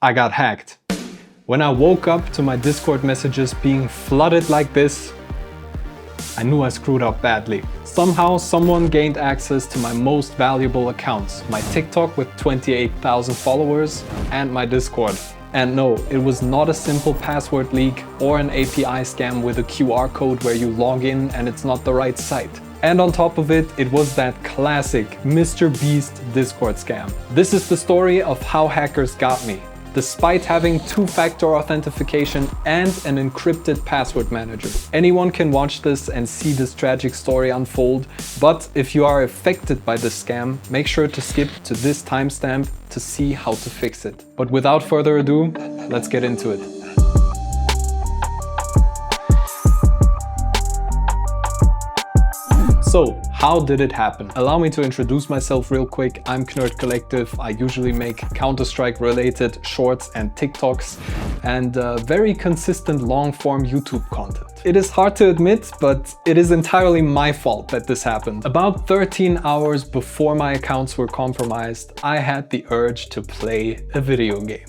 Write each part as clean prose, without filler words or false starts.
I got hacked. When I woke up to my Discord messages being flooded like this, I knew I screwed up badly. Somehow someone gained access to my most valuable accounts, my TikTok with 28,000 followers and my Discord. And no, it was not a simple password leak or an API scam with a QR code where you log in and it's not the right site. And on top of it, it was that classic Mr. Beast Discord scam. This is the story of how hackers got me. Despite having two-factor authentication and an encrypted password manager. Anyone can watch this and see this tragic story unfold, but if you are affected by this scam, make sure to skip to this timestamp to see how to fix it. But without further ado, let's get into it. So, how did it happen? Allow me to introduce myself real quick. I'm Knerd Collective. I usually make Counter-Strike related shorts and TikToks and very consistent long-form YouTube content. It is hard to admit, but it is entirely my fault that this happened. About 13 hours before my accounts were compromised, I had the urge to play a video game.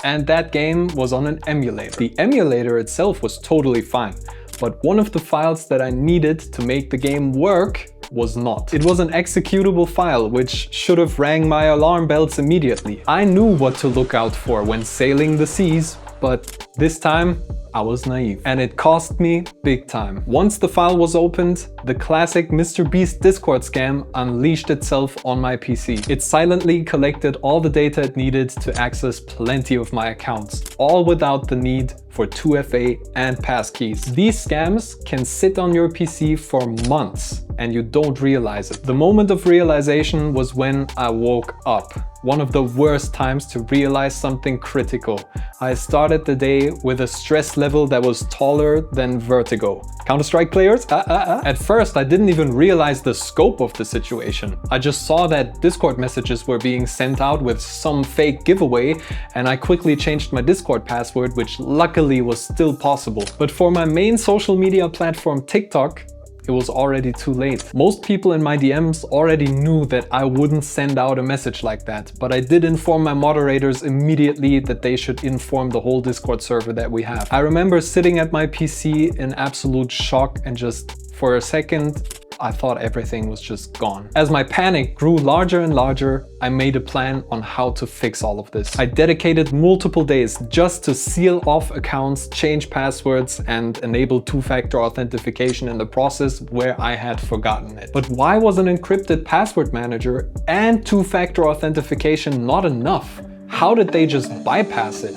And that game was on an emulator. The emulator itself was totally fine. But one of the files that I needed to make the game work was not. It was an executable file, which should have rang my alarm bells immediately. I knew what to look out for when sailing the seas, but this time I was naive. And it cost me big time. Once the file was opened, the classic Mr. Beast Discord scam unleashed itself on my PC. It silently collected all the data it needed to access plenty of my accounts, all without the need for 2FA and passkeys. These scams can sit on your PC for months and you don't realize it. The moment of realization was when I woke up. One of the worst times to realize something critical. I started the day with a stress level that was taller than vertigo. Counter-Strike players? At first, I didn't even realize the scope of the situation. I just saw that Discord messages were being sent out with some fake giveaway, and I quickly changed my Discord password, which luckily was still possible. But for my main social media platform, TikTok, it was already too late. Most people in my DMs already knew that I wouldn't send out a message like that, but I did inform my moderators immediately that they should inform the whole Discord server that we have. I remember sitting at my PC in absolute shock and just for a second, I thought everything was just gone. As my panic grew larger and larger, I made a plan on how to fix all of this. I dedicated multiple days just to seal off accounts, change passwords, and enable two-factor authentication in the process where I had forgotten it. But why was an encrypted password manager and two-factor authentication not enough? How did they just bypass it?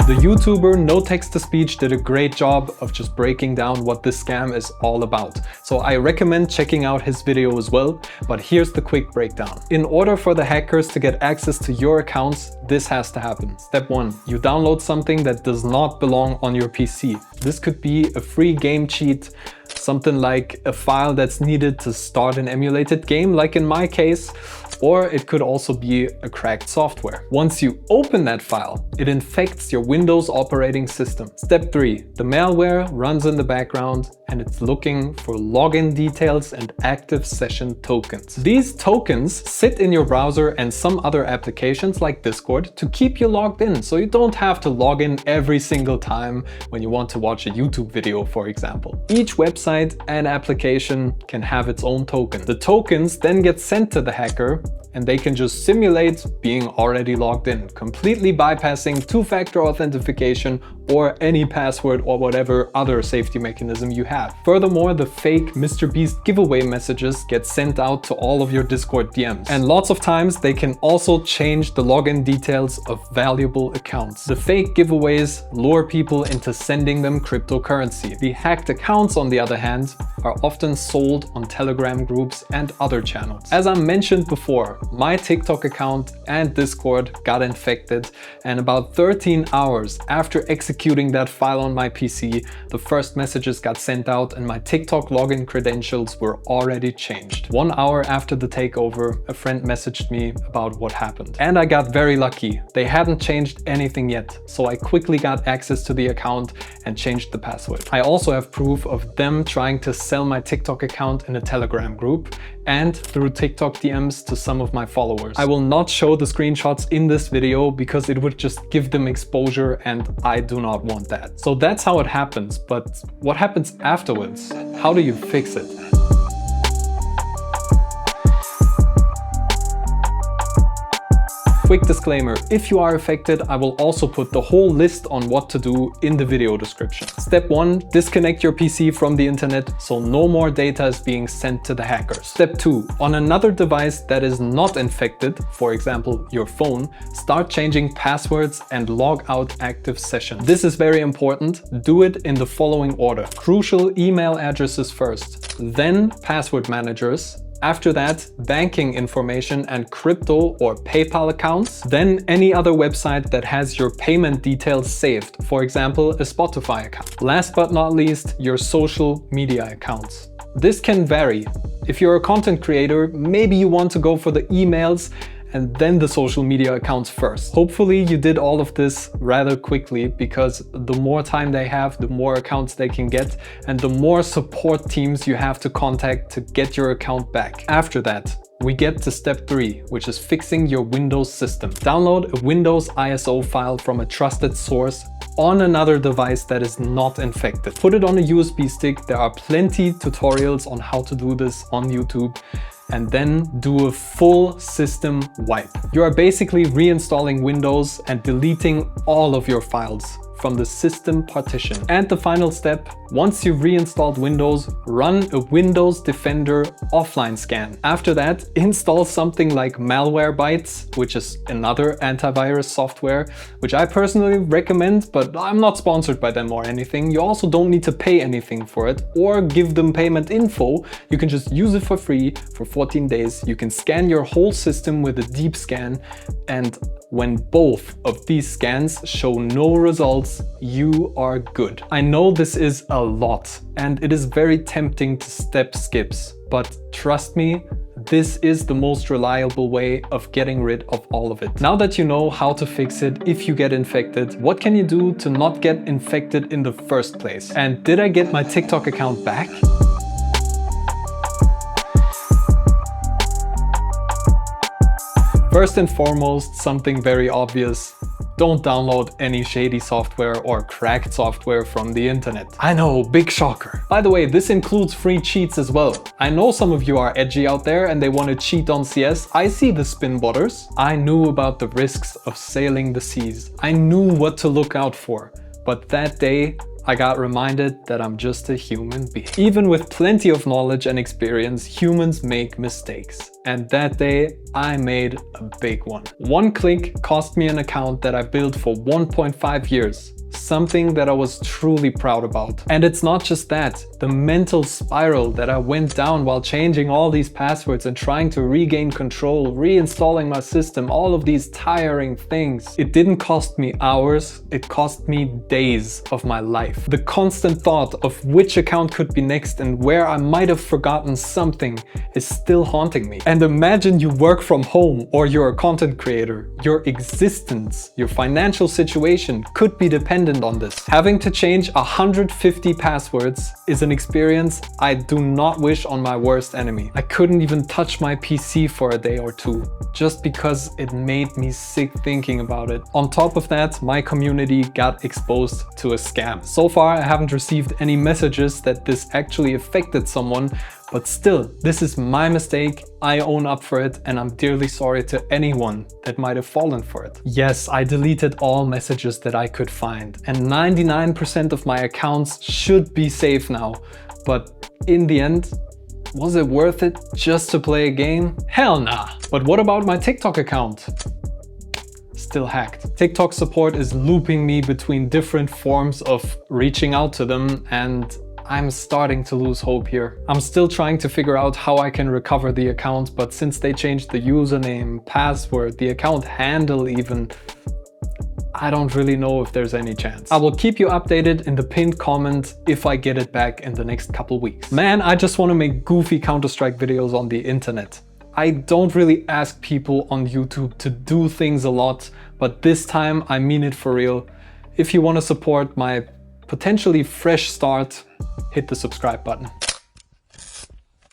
The YouTuber No Text to Speech did a great job of just breaking down what this scam is all about. So I recommend checking out his video as well, but here's the quick breakdown. In order for the hackers to get access to your accounts, this has to happen. Step 1. You download something that does not belong on your PC. This could be a free game cheat, something like a file that's needed to start an emulated game, like in my case, or it could also be a cracked software. Once you open that file, it infects your Windows operating system. Step 3. The malware runs in the background and it's looking for login details and active session tokens. These tokens sit in your browser and some other applications like Discord to keep you logged in, so you don't have to log in every single time when you want to watch a YouTube video, for example. Each website and application can have its own token. The tokens then get sent to the hacker and they can just simulate being already logged in, completely bypassing two-factor authentication or any password or whatever other safety mechanism you have. Furthermore, the fake Mr. Beast giveaway messages get sent out to all of your Discord DMs. And lots of times they can also change the login details of valuable accounts. The fake giveaways lure people into sending them cryptocurrency. The hacked accounts, on the other hand, are often sold on Telegram groups and other channels. As I mentioned before, my TikTok account and Discord got infected, and about 13 hours after executing that file on my PC, the first messages got sent out and my TikTok login credentials were already changed. 1 hour after the takeover, a friend messaged me about what happened. And I got very lucky. They hadn't changed anything yet, so I quickly got access to the account and changed the password. I also have proof of them trying to sell my TikTok account in a Telegram group and through TikTok DMs to some of my followers. I will not show the screenshots in this video because it would just give them exposure and I do not want that. So that's how it happens, but what happens afterwards? How do you fix it? Quick disclaimer, if you are affected, I will also put the whole list on what to do in the video description. Step 1, disconnect your PC from the internet so no more data is being sent to the hackers. Step 2, on another device that is not infected, for example your phone, start changing passwords and log out active sessions. This is very important. Do it in the following order. Crucial email addresses first, then password managers. After that, banking information and crypto or PayPal accounts. Then any other website that has your payment details saved, for example, a Spotify account. Last but not least, your social media accounts. This can vary. If you're a content creator, maybe you want to go for the emails and then the social media accounts first. Hopefully you did all of this rather quickly, because the more time they have, the more accounts they can get and the more support teams you have to contact to get your account back. After that, we get to step 3, which is fixing your Windows system. Download a Windows ISO file from a trusted source on another device that is not infected. Put it on a USB stick. There are plenty tutorials on how to do this on YouTube. And then do a full system wipe. You are basically reinstalling Windows and deleting all of your files from the system partition. And the final step, once you've reinstalled Windows, run a Windows Defender offline scan. After that, install something like Malwarebytes, which is another antivirus software, which I personally recommend, but I'm not sponsored by them or anything. You also don't need to pay anything for it or give them payment info. You can just use it for free for 14 days. You can scan your whole system with a deep scan, and when both of these scans show no results, you are good. I know this is a lot and it is very tempting to step skips, but trust me, this is the most reliable way of getting rid of all of it. Now that you know how to fix it if you get infected, what can you do to not get infected in the first place? And did I get my TikTok account back? First and foremost, something very obvious. Don't download any shady software or cracked software from the internet. I know, big shocker. By the way, this includes free cheats as well. I know some of you are edgy out there and they want to cheat on CS. I see the spin botters. I knew about the risks of sailing the seas. I knew what to look out for. But that day, I got reminded that I'm just a human being. Even with plenty of knowledge and experience, humans make mistakes. And that day, I made a big one. One click cost me an account that I built for 1.5 years. Something that I was truly proud about. And it's not just that, the mental spiral that I went down while changing all these passwords and trying to regain control, reinstalling my system, all of these tiring things. It didn't cost me hours, it cost me days of my life. The constant thought of which account could be next and where I might have forgotten something is still haunting me. And imagine you work from home or you're a content creator. Your existence, your financial situation could be dependent on this. Having to change 150 passwords is an experience I do not wish on my worst enemy. I couldn't even touch my PC for a day or two, just because it made me sick thinking about it. On top of that, my community got exposed to a scam. So far, I haven't received any messages that this actually affected someone, but still, this is my mistake, I own up for it, and I'm dearly sorry to anyone that might have fallen for it. Yes, I deleted all messages that I could find, and 99% of my accounts should be safe now. But in the end, was it worth it just to play a game? Hell nah. But what about my TikTok account? Still hacked. TikTok support is looping me between different forms of reaching out to them, and I'm starting to lose hope here. I'm still trying to figure out how I can recover the account, but since they changed the username, password, the account handle even, I don't really know if there's any chance. I will keep you updated in the pinned comment if I get it back in the next couple weeks. Man, I just want to make goofy Counter-Strike videos on the internet. I don't really ask people on YouTube to do things a lot, but this time I mean it for real. If you want to support my potentially fresh start, hit the subscribe button.